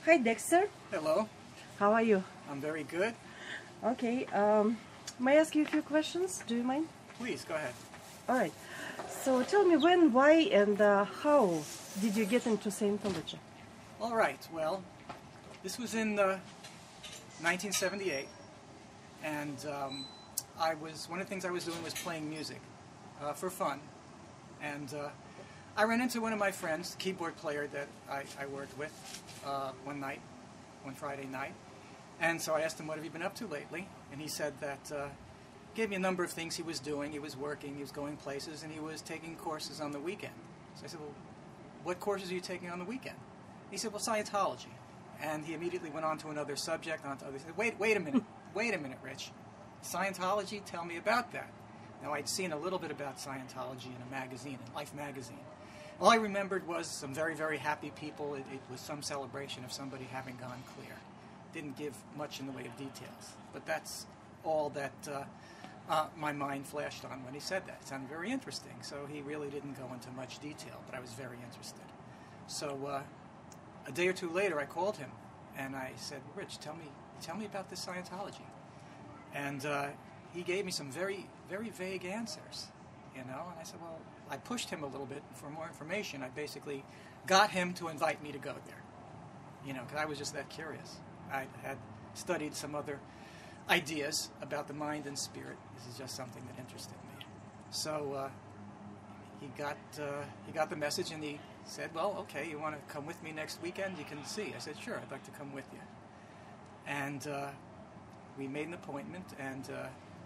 Hi, Dexter. Hello. How are you? I'm very good. Okay. May I ask you a few questions? Do you mind? Please, go ahead. All right. So tell me when, why, and how did you get into Scientology? All right. Well, this was in 1978, and one of the things I was doing was playing music for fun, and I ran into one of my friends, the keyboard player that I worked with, one Friday night, and so I asked him, "What have you been up to lately?" And he said that gave me a number of things he was doing. He was working, he was going places, and he was taking courses on the weekend. So I said, "Well, what courses are you taking on the weekend?" He said, "Well, Scientology." And he immediately went on to another subject, on to other. He said, wait a minute, wait a minute, Rich. Scientology? Tell me about that. Now, I'd seen a little bit about Scientology in a magazine, in Life magazine. All I remembered was some very, very happy people. It was some celebration of somebody having gone clear. Didn't give much in the way of details. But that's all that my mind flashed on when he said that. It sounded very interesting. So he really didn't go into much detail, but I was very interested. So a day or two later, I called him, and I said, "Rich, tell me about this Scientology." And he gave me some very, very vague answers, And I said, well, I pushed him a little bit for more information. I basically got him to invite me to go there, because I was just that curious. I had studied some other ideas about the mind and spirit. This is just something that interested me. So he got the message, and he said, well, okay, you want to come with me next weekend? You can see. I said, sure, I'd like to come with you. And we made an appointment, and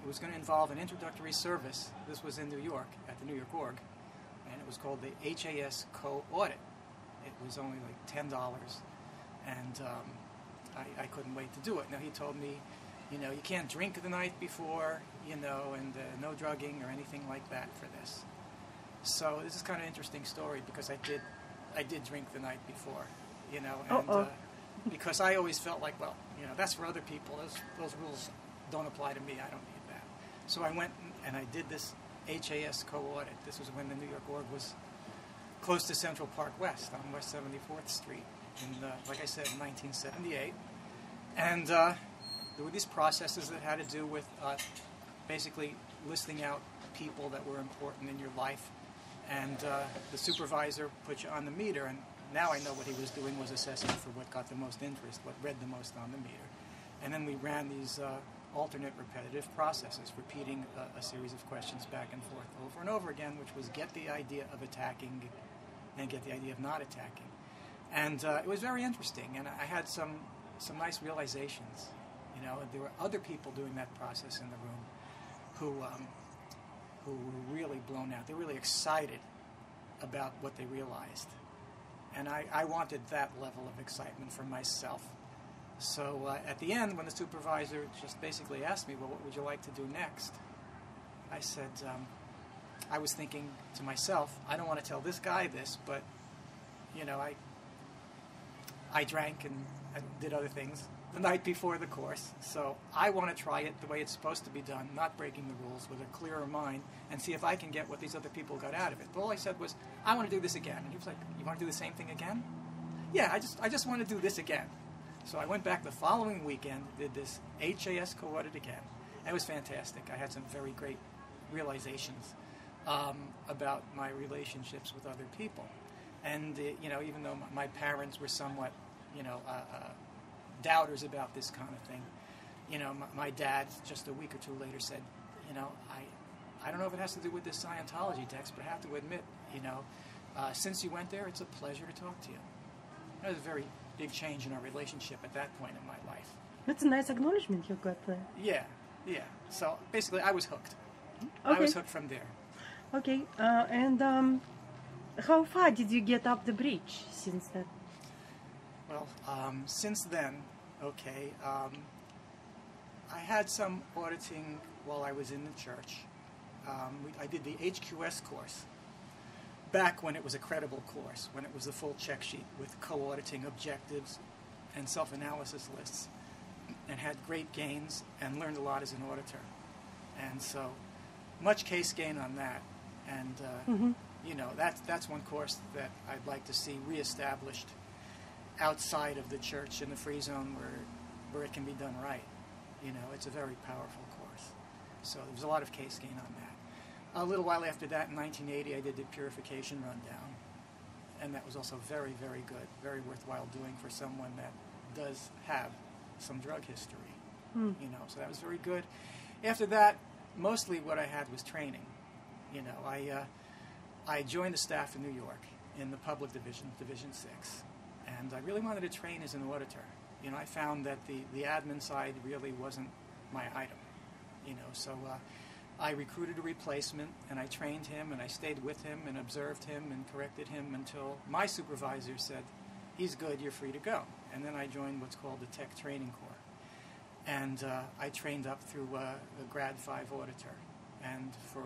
it was going to involve an introductory service. This was in New York, at the New York Org, and it was called the HAS Co-Audit. It was only like $10, and I couldn't wait to do it. Now, he told me, you can't drink the night before, and no drugging or anything like that for this. So this is kind of an interesting story, because I did drink the night before, and because I always felt like, well, that's for other people. Those rules don't apply to me. I don't need that. So I went and I did this HAS co-audit. This was when the New York Org was close to Central Park West on West 74th Street in, like I said, 1978. And there were these processes that had to do with basically listing out people that were important in your life. And the supervisor put you on the meter, and now I know what he was doing was assessing for what got the most interest, what read the most on the meter. And then we ran these alternate repetitive processes, repeating a series of questions back and forth over and over again, which was get the idea of attacking and get the idea of not attacking. And it was very interesting, and I had some nice realizations. There were other people doing that process in the room who were really blown out. They were really excited about what they realized. And I wanted that level of excitement for myself. So at the end, when the supervisor just basically asked me, well, what would you like to do next? I said, I was thinking to myself, I don't want to tell this guy this, but, I drank and I did other things the night before the course. So I want to try it the way it's supposed to be done, not breaking the rules, with a clearer mind, and see if I can get what these other people got out of it. But all I said was, I want to do this again. And he was like, you want to do the same thing again? Yeah, I just want to do this again. So I went back the following weekend, did this HAS co-audit again. It was fantastic. I had some very great realizations about my relationships with other people. And, even though my parents were somewhat, doubters about this kind of thing, my dad, just a week or two later, said, I don't know if it has to do with this Scientology, Dex, but I have to admit, since you went there, it's a pleasure to talk to you. That was a very big change in our relationship at that point in my life. That's a nice acknowledgement you got there. Yeah. So basically, I was hooked. Okay. I was hooked from there. Okay, and how far did you get up the bridge since then? Well, since then, I had some auditing while I was in the church. I did the HQS course back when it was a credible course, when it was a full check sheet with co-auditing objectives and self-analysis lists, and had great gains and learned a lot as an auditor. And so much case gain on that. And, that's one course that I'd like to see reestablished. outside of the church in the free zone where it can be done right. You know, it's a very powerful course. So there's a lot of case gain on that. A little while after that, in 1980, I did the purification rundown. And that was also very, very good, very worthwhile doing for someone that does have some drug history. You know, so that was very good. After that, mostly what I had was training. You know, I joined the staff in New York in the public division, Division 6. And I really wanted to train as an auditor. You know, I found that the admin side really wasn't my item. You know, so I recruited a replacement, and I trained him, and I stayed with him, and observed him, and corrected him until my supervisor said, he's good, you're free to go. And then I joined what's called the Tech Training Corps. And I trained up through a Grad 5 auditor. And for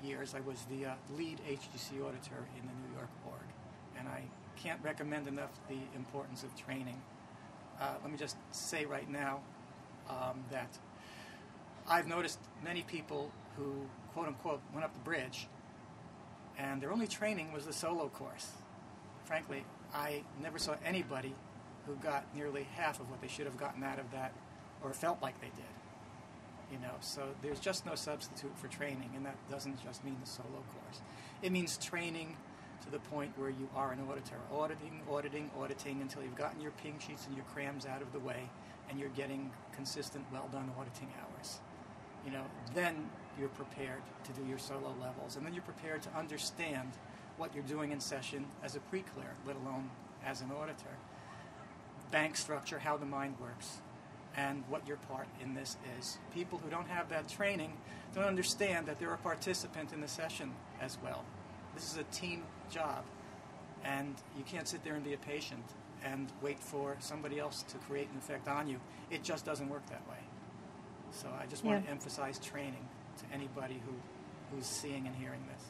years, I was the lead HGC auditor in the New York org. And I can't recommend enough the importance of training. Let me just say right now that I've noticed many people who, quote unquote, went up the bridge, and their only training was the solo course. Frankly, I never saw anybody who got nearly half of what they should have gotten out of that, or felt like they did. You know, so there's just no substitute for training, and that doesn't just mean the solo course. It means training to the point where you are an auditor, auditing until you've gotten your ping sheets and your crams out of the way, and you're getting consistent, well-done auditing hours. You know, then you're prepared to do your solo levels, and then you're prepared to understand what you're doing in session as a pre-clear, let alone as an auditor. Bank structure, how the mind works, and what your part in this is. People who don't have that training don't understand that they're a participant in the session as well. This is a team job, and you can't sit there and be a patient and wait for somebody else to create an effect on you. It just doesn't work that way. So I just want to emphasize training to anybody who's seeing and hearing this.